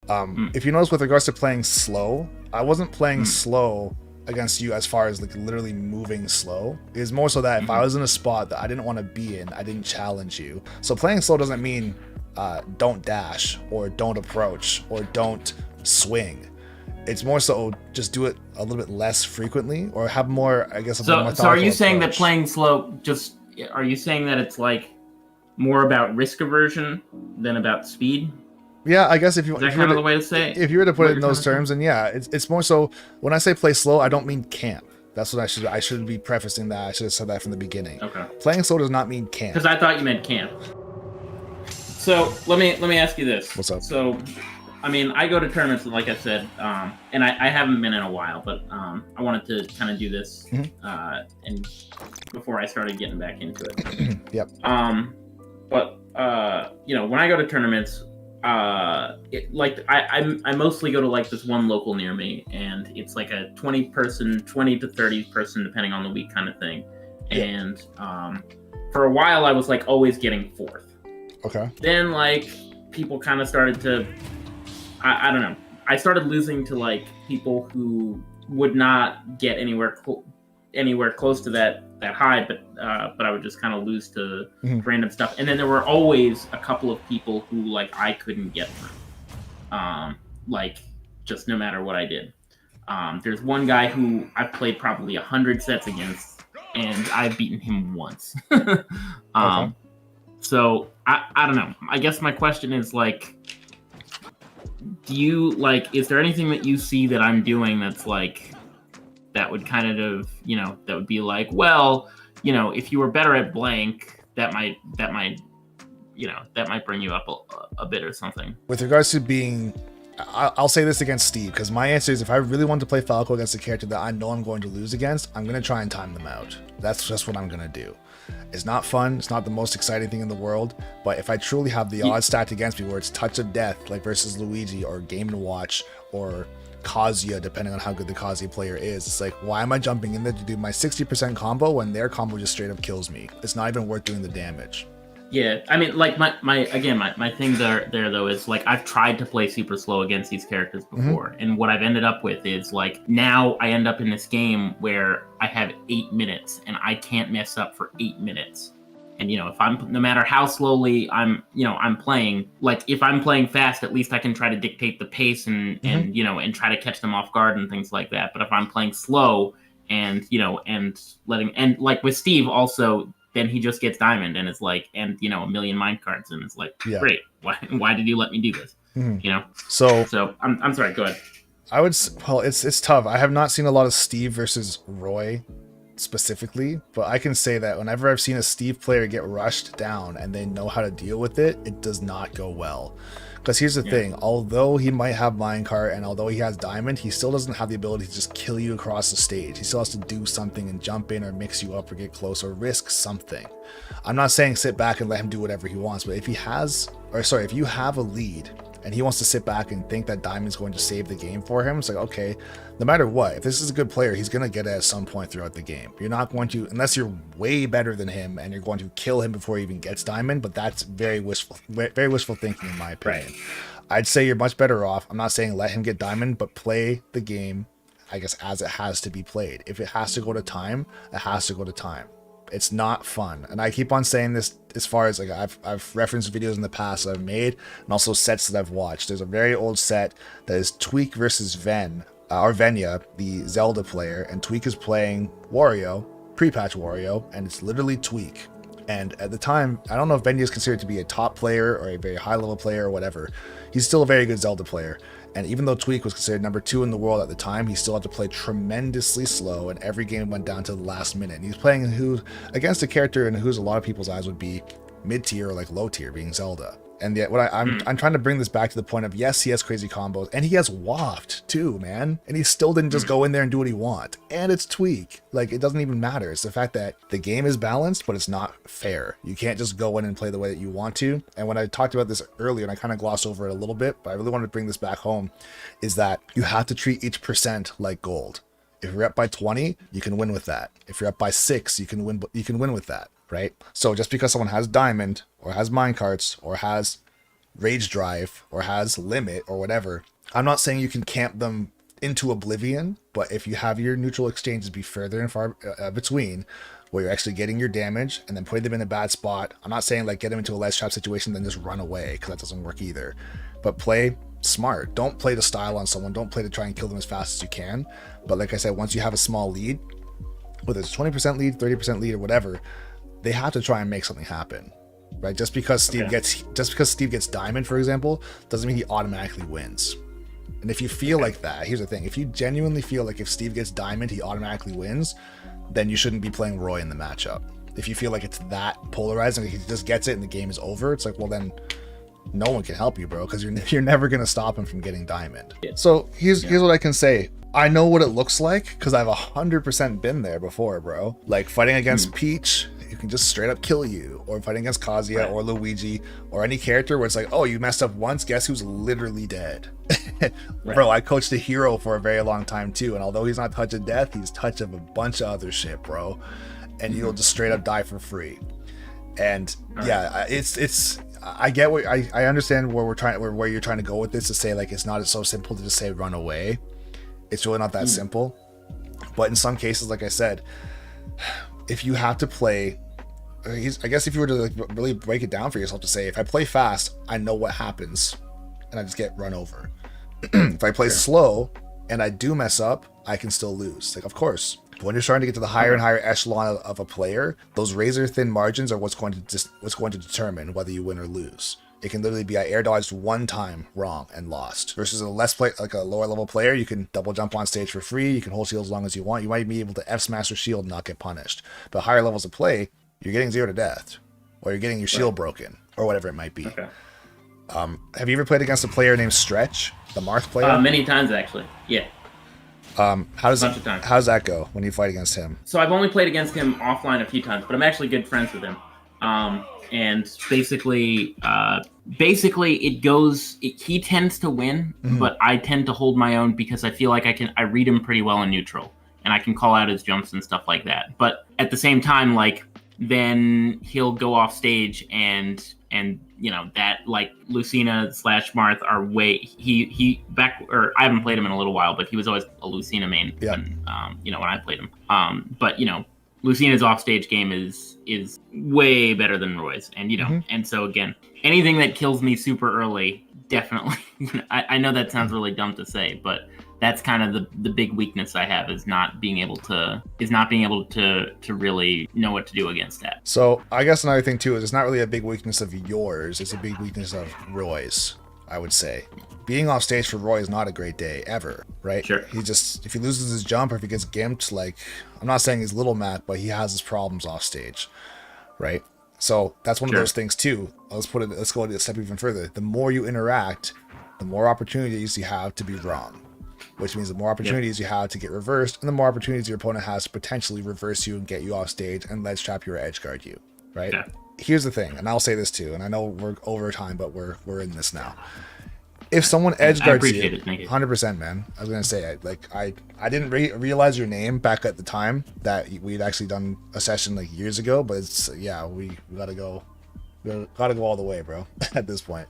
Mm. If you notice with regards to playing slow, I wasn't playing Mm. slow against you as far as like literally moving slow. It was more so that if I Mm-hmm. was in a spot that I didn't want to be in, I didn't challenge you. So playing slow doesn't mean don't dash or don't approach or don't swing. It's more so just do it a little bit less frequently or have more, I guess, of a So are methodical you saying that approach. playing slow just are you saying that it's like more about risk aversion than about speed? Yeah, I guess Is that kind of the way to say if you were to put what it in you're trying those to say? terms, then yeah, it's more so when I say play slow, I don't mean camp. That's what I should be prefacing that. I should have said that from the beginning. Okay. Playing slow does not mean camp. Because I thought you meant camp. So let me ask you this. What's up? So, I mean, I go to tournaments, like I said, and I haven't been in a while, but I wanted to kind of do this, and before I started getting back into it. Yep. But when I go to tournaments, I mostly go to like this one local near me, and it's like a 20 to 30 person, depending on the week, kind of thing. Yep. And for a while, I was like always getting fourth. Okay. Then like people kind of started to, I don't know. I started losing to like people who would not get anywhere close to that high, but I would just kind of lose to random stuff. And then there were always a couple of people who like I couldn't get through, like just no matter what I did. There's one guy who I've played probably 100 sets against, and I've beaten him once. Okay. So I don't know. I guess my question is like, do you like? Is there anything that you see that I'm doing that's like that would kind of that would be like, well, if you were better at blank, that might bring you up a bit or something. With regards to being, I'll say this against Steve because my answer is if I really want to play Falco against a character that I know I'm going to lose against, I'm going to try and time them out. That's just what I'm going to do. It's not fun. It's not the most exciting thing in the world. But if I truly have the odds stacked against me where it's touch of death, like versus Luigi or Game & Watch or Kazuya, depending on how good the Kazuya player is, it's like, why am I jumping in there to do my 60% combo when their combo just straight up kills me? It's not even worth doing the damage. Yeah, I mean, like my thing there though is like I've tried to play super slow against these characters before, and what I've ended up with is like now I end up in this game where I have 8 minutes and I can't mess up for 8 minutes. And if I'm no matter how slowly I'm playing, like if I'm playing fast, at least I can try to dictate the pace and try to catch them off guard and things like that. But if I'm playing slow and like with Steve also, then he just gets diamond and it's like, and a million mine cards and it's like, great, why did you let me do this? So I'm sorry, go ahead. It's tough. I have not seen a lot of Steve versus Roy specifically, but I can say that whenever I've seen a Steve player get rushed down and they know how to deal with it, it does not go well. Because here's the thing, although he might have minecart and although he has diamond, he still doesn't have the ability to just kill you across the stage. He still has to do something and jump in or mix you up or get close or risk something. I'm not saying sit back and let him do whatever he wants, but if you have a lead and he wants to sit back and think that diamond's going to save the game for him, it's like, okay, no matter what, if this is a good player, he's going to get it at some point throughout the game. You're not going to, unless you're way better than him and you're going to kill him before he even gets diamond, but that's very wishful thinking in my opinion. Right. I'd say you're much better off. I'm not saying let him get diamond, but play the game, I guess, as it has to be played. If it has to go to time, it has to go to time. It's not fun. And I keep on saying this as far as like I've referenced videos in the past that I've made and also sets that I've watched. There's a very old set that is Tweek versus Venya, the Zelda player, and Tweek is playing Wario, pre-patch Wario, and it's literally Tweek. And at the time, I don't know if Venya is considered to be a top player or a very high level player or whatever. He's still a very good Zelda player. And even though Tweek was considered number 2 in the world at the time, he still had to play tremendously slow, and every game went down to the last minute. And he's playing against a character in whose a lot of people's eyes would be mid-tier or like low-tier, being Zelda. And yet, I'm trying to bring this back to the point of, yes, he has crazy combos, and he has waft too, man. And he still didn't just go in there and do what he want. And it's Tweek. Like, it doesn't even matter. It's the fact that the game is balanced, but it's not fair. You can't just go in and play the way that you want to. And when I talked about this earlier, and I kind of glossed over it a little bit, but I really wanted to bring this back home, is that you have to treat each percent like gold. If you're up by 20, you can win with that. If you're up by 6, you can win with that. Right? So just because someone has diamond or has minecarts or has rage drive or has limit or whatever, I'm not saying you can camp them into oblivion, but if you have your neutral exchanges be further and far between, where you're actually getting your damage and then putting them in a bad spot, I'm not saying like get them into a ledge trap situation then just run away, because that doesn't work either. But play smart. Don't play to style on someone. Don't play to try and kill them as fast as you can. But like I said, once you have a small lead, whether it's a 20% lead, 30% lead, or whatever, they have to try and make something happen, right? Just because Steve gets diamond, for example, doesn't mean he automatically wins. And if you feel like that, here's the thing: if you genuinely feel like if Steve gets diamond, he automatically wins, then you shouldn't be playing Roy in the matchup. If you feel like it's that polarizing, if he just gets it and the game is over, it's like, well, then no one can help you, bro, because you're never gonna stop him from getting diamond. Yeah. So here's what I can say. I know what it looks like because I've 100% been there before, bro. Like fighting against Peach, you can just straight up kill you, or fighting against Kazuya or Luigi or any character where it's like, oh, you messed up once, guess who's literally dead? Bro, I coached a hero for a very long time too, and although he's not touch of death, he's touch of a bunch of other shit, bro. And you'll just straight up die for free. And yeah, it's I get what I understand where where you're trying to go with this, to say like it's not so simple to just say run away. It's really not that simple. But in some cases, like I said, if you have to play, I guess if you were to like really break it down for yourself, to say if I play fast, I know what happens and I just get run over. If I play slow and I do mess up, I can still lose. Like, of course, when you're starting to get to the higher and higher echelon of a player, those razor thin margins are what's going to determine whether you win or lose. It can literally be I air dodged one time wrong and lost, versus a lower level player, you can double jump on stage for free, you can hold shield as long as you want, you might be able to F smash your shield and not get punished. But higher levels of play, you're getting 0 to death, or you're getting your shield broken, or whatever it might be. Okay. Have you ever played against a player named Stretch, the Marth player? Many times, actually. Yeah. How does that go when you fight against him? So I've only played against him offline a few times, but I'm actually good friends with him. And basically it goes. He tends to win, but I tend to hold my own because I feel like I read him pretty well in neutral, and I can call out his jumps and stuff like that. But at the same time, like then he'll go off stage and you know that like Lucina / Marth are way I haven't played him in a little while, but he was always a Lucina main when when I played him. But Lucina's offstage game is way better than Roy's, and and so again, anything that kills me super early, definitely. I know that sounds really dumb to say, but that's kind of the big weakness I have, is not being able to really know what to do against that. So I guess another thing too is it's not really a big weakness of yours; it's a big weakness of Roy's, I would say. Being off stage for Roy is not a great day ever, right? Sure. If he loses his jump or if he gets gimped, like, I'm not saying he's little Mac, but he has his problems off stage, right? So that's one of those things too. Let's go a step even further. The more you interact, the more opportunities you have to be wrong, which means the more opportunities you have to get reversed, and the more opportunities your opponent has to potentially reverse you and get you off stage and ledge trap you or edge guard you, right? Yeah. Here's the thing, and I'll say this too, and I know we're over time, but we're in this now. If someone edge guards you, 100%, man. I was gonna say, I didn't realize your name back at the time that we'd actually done a session like years ago, but it's we gotta go all the way, bro. At this point,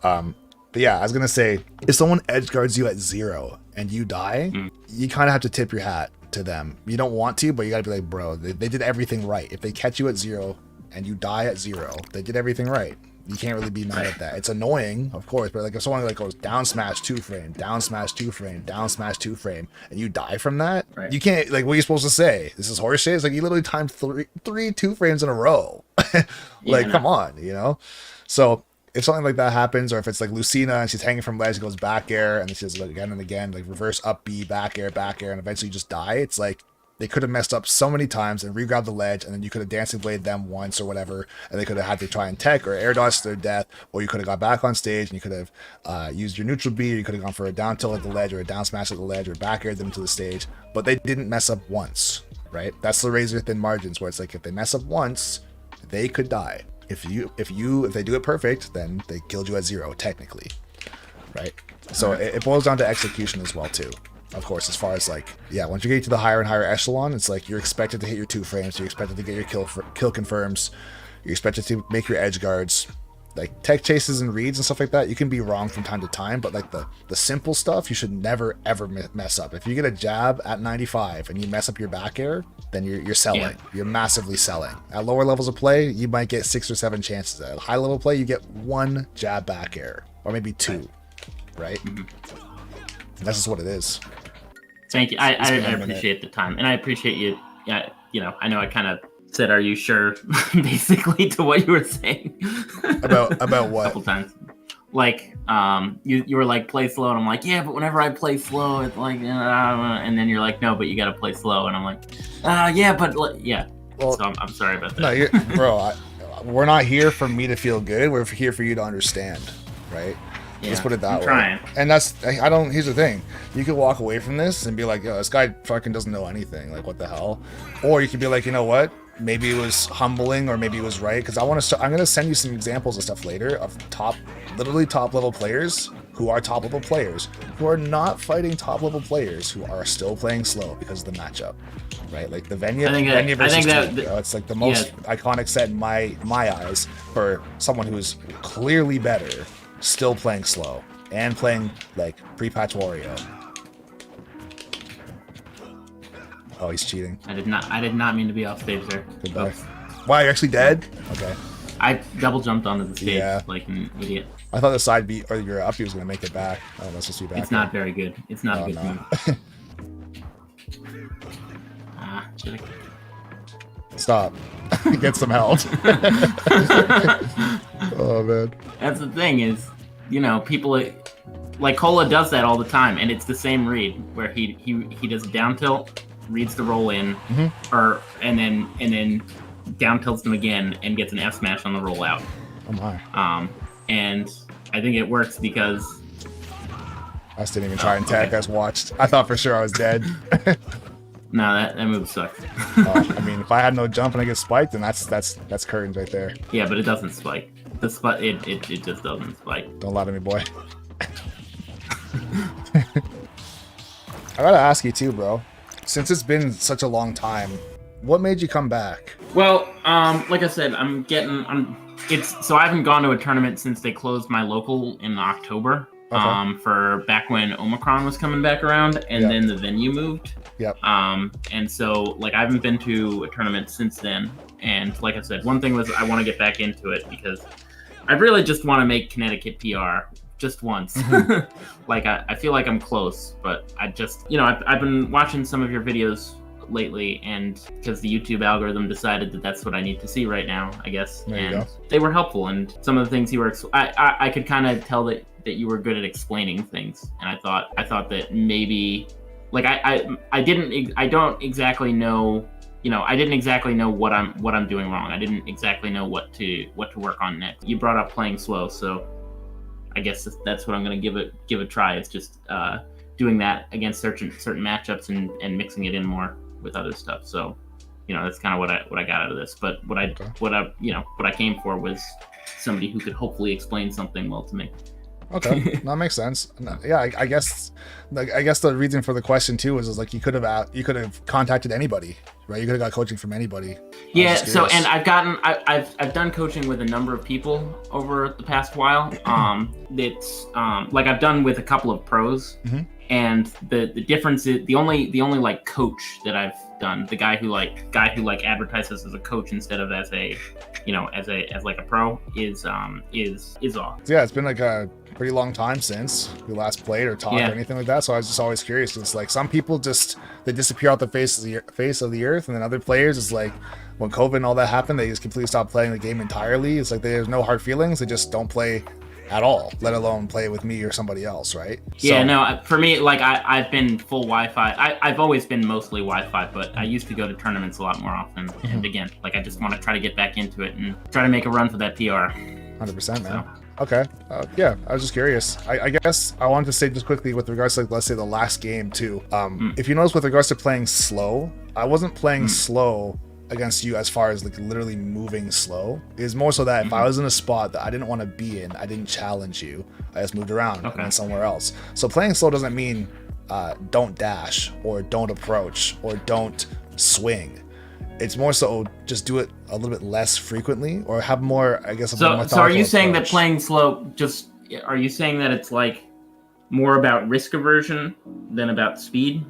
but yeah, I was gonna say, if someone edge guards you at 0 and you die, you kind of have to tip your hat to them. You don't want to, but you gotta be like, bro, they did everything right. If they catch you at 0 and you die at 0, they did everything right. You can't really be mad at that. It's annoying, of course, but like if someone like goes down smash 2 frame, down smash 2 frame, down smash 2 frame, and you die from that, you can't, like, what are you supposed to say? This is horse shit? It's like you literally timed three 2 frames in a row. Come on, So if something like that happens, or if it's like Lucina and she's hanging from ledge, goes back air, and then she does it again and again, like reverse up B, back air, and eventually you just die, it's like they could have messed up so many times and re-grabbed the ledge, and then you could have dancing blade them once or whatever, and they could have had to try and tech or air dodge to their death, or you could have got back on stage and you could have used your neutral B, or you could have gone for a down tilt at the ledge or a down smash at the ledge or back aired them to the stage, but they didn't mess up once, right? That's the razor thin margins, where it's like if they mess up once, they could die. If they do it perfect, then they killed you at 0 technically, right? So it boils down to execution as well too. Of course, as far as once you get to the higher and higher echelon, it's like you're expected to hit your 2 frames, you're expected to get your kill confirms, you're expected to make your edge guards, like tech chases and reads and stuff like that, you can be wrong from time to time, but like the simple stuff, you should never ever mess up. If you get a jab at 95 and you mess up your back air, then you're selling. Yeah. You're massively selling. At lower levels of play, you might get 6 or 7 chances. At high level play, you get 1 jab back air, or maybe 2, right? That's just what it is. Thank you. I appreciate the time, and I appreciate you. Yeah, I know I kind of said, "Are you sure?" basically to what you were saying. about what? A couple times. Like, you were like, play slow, and I'm like, yeah, but whenever I play slow, it's like, and then you're like, no, but you gotta play slow, and I'm like, yeah, but yeah. Well, so I'm sorry about that. No, bro, we're not here for me to feel good. We're here for you to understand, right? Yeah, let's put it that way. Trying. And that's, I don't, here's the thing. You could walk away from this and be like, yo, this guy fucking doesn't know anything. Like, what the hell? Or you could be like, you know what? Maybe it was humbling, or maybe it was right. Because I'm going to send you some examples of stuff later of literally top level players who are top level players who are not fighting top level players who are still playing slow because of the matchup. Right? Like the Venya versus Tweek, bro. It's like the most iconic set in my eyes for someone who's clearly better, still playing slow and playing like pre-patch Wario. Oh, he's cheating. I did not mean to be off stage there. Goodbye. Oops. Wow, you're actually dead? Okay. I double jumped onto the stage like an idiot. I thought the side B or your up B was gonna make it back. Oh, that's supposed to be back. It's not very good. It's not a good move. Stop. Get some help. Oh man. That's the thing is, people like Cola does that all the time, and it's the same read where he does a down tilt, reads the roll in, and then down tilts them again and gets an F smash on the roll out. Oh my. And I think it works because I just didn't even try and tag. I just watched. I thought for sure I was dead. No, that move sucks. I mean, if I had no jump and I get spiked, then that's curtains right there. Yeah, but it doesn't spike. It just doesn't spike. Don't lie to me, boy. I gotta ask you too, bro. Since it's been such a long time, what made you come back? Well, like I said, so I haven't gone to a tournament since they closed my local in October. Okay. For back when Omicron was coming back around, and then the venue moved. Yep. And so like I haven't been to a tournament since then. And like I said, one thing was I want to get back into it because I really just want to make Connecticut PR just once. Like I feel like I'm close, but I just I've been watching some of your videos lately, and because the YouTube algorithm decided that that's what I need to see right now, I guess. And they were helpful, and some of the things you were I could kind of tell that you were good at explaining things, and I thought that maybe like I don't exactly know I didn't exactly know what I'm doing wrong. I didn't exactly know what to work on next. You brought up playing slow, so I guess that's what I'm gonna give a try. It's just doing that against certain matchups and mixing it in more with other stuff. So that's kind of what I got out of this. But what I came for was somebody who could hopefully explain something well to me. Okay, that makes sense. Yeah, I guess the reason for the question too is like you could have contacted anybody, right? You could have got coaching from anybody. Yeah. So and I've done coaching with a number of people over the past while. It's like I've done with a couple of pros, and the difference is the only like coach that I've done, the guy who advertises as a coach instead of as a as like a pro is off. Yeah, it's been like a pretty long time since we last played or talked or anything like that. So I was just always curious. It's like some people they disappear off the face of the earth, and then other players is like when COVID and all that happened, they just completely stopped playing the game entirely. It's like there's no hard feelings. They just don't play at all, let alone play with me or somebody else, right? Yeah, no, for me, like I've been full Wi-Fi. I've always been mostly Wi-Fi, but I used to go to tournaments a lot more often. And again, like I just want to try to get back into it and try to make a run for that PR. 100%, man. Okay. Yeah, I was just curious. I guess I wanted to say just quickly with regards to, like, let's say the last game too. If you notice with regards to playing slow, I wasn't playing slow against you as far as like literally moving slow. It's more so that if I was in a spot that I didn't want to be in, I didn't challenge you. I just moved around and went somewhere else. So playing slow doesn't mean don't dash or don't approach or don't swing. It's more so just do it a little bit less frequently, or have more, I guess, a more So are methodical you saying that approach. playing slow are you saying that it's like more about risk aversion than about speed?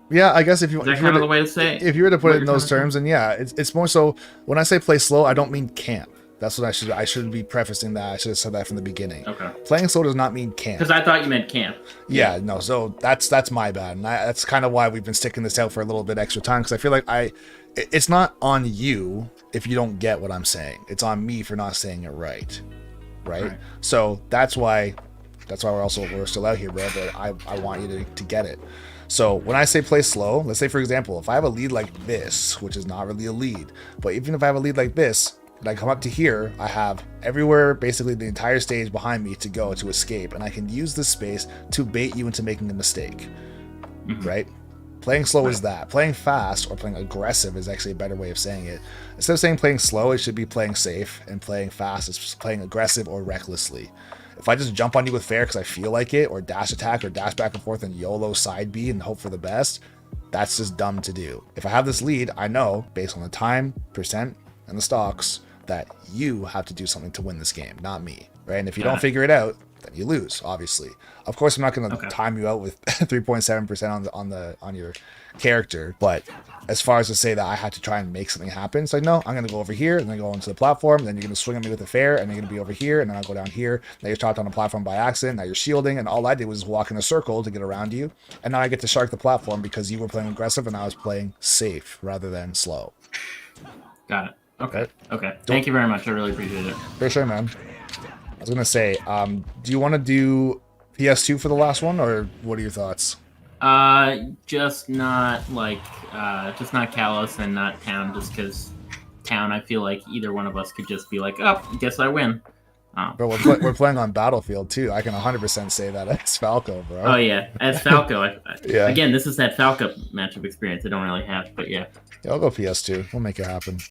Yeah, I guess if you Is that kind of the way to say if you were to put what it in you're those trying to terms, then yeah, it's more so when I say play slow, I don't mean camp. That's what I should be prefacing that. I should have said that from the beginning. Okay. Playing slow does not mean camp. Because I thought you meant camp. Yeah, no. So that's my bad, and that's kind of why we've been sticking this out for a little bit extra time, because I feel like it's not on you if you don't get what I'm saying. It's on me for not saying it right. So that's why we're still out here, bro. But I want you to get it. So when I say play slow, let's say for example, if I have a lead like this, which is not really a lead, but even if I have a lead like this, and I come up to here, I have everywhere, basically the entire stage behind me to go to escape, and I can use this space to bait you into making a mistake, right? Playing slow is that. Playing fast or playing aggressive is actually a better way of saying it. Instead of saying playing slow, it should be playing safe, and playing fast is playing aggressive or recklessly. If I just jump on you with fair because I feel like it, or dash attack, or dash back and forth and YOLO side B and hope for the best, that's just dumb to do. If I have this lead, I know, based on the time, percent, and the stocks, that you have to do something to win this game, not me, right? And if you don't figure it out, then you lose, obviously. Of course, I'm not going to time you out with 3.7% on your character, but as far as to say that I had to try and make something happen, it's like, no, I'm going to go over here, and then go onto the platform, and then you're going to swing at me with a fair, and you're going to be over here, and then I'll go down here. Now you're trapped on a platform by accident, now you're shielding, and all I did was walk in a circle to get around you, and now I get to shark the platform because you were playing aggressive and I was playing safe rather than slow. Got it. Okay. Thank you very much. I really appreciate it. For sure, man. I was gonna say, do you want to do PS2 for the last one, or what are your thoughts? Just not Kalos and not Town, just because Town, I feel like either one of us could just be like, oh, guess I win. Bro, we're playing on Battlefield too. I can 100% say that as Falco, bro. Oh yeah, as Falco. Yeah. Again, this is that Falco matchup experience I don't really have, but yeah. Yeah, I'll go PS2. We'll make it happen.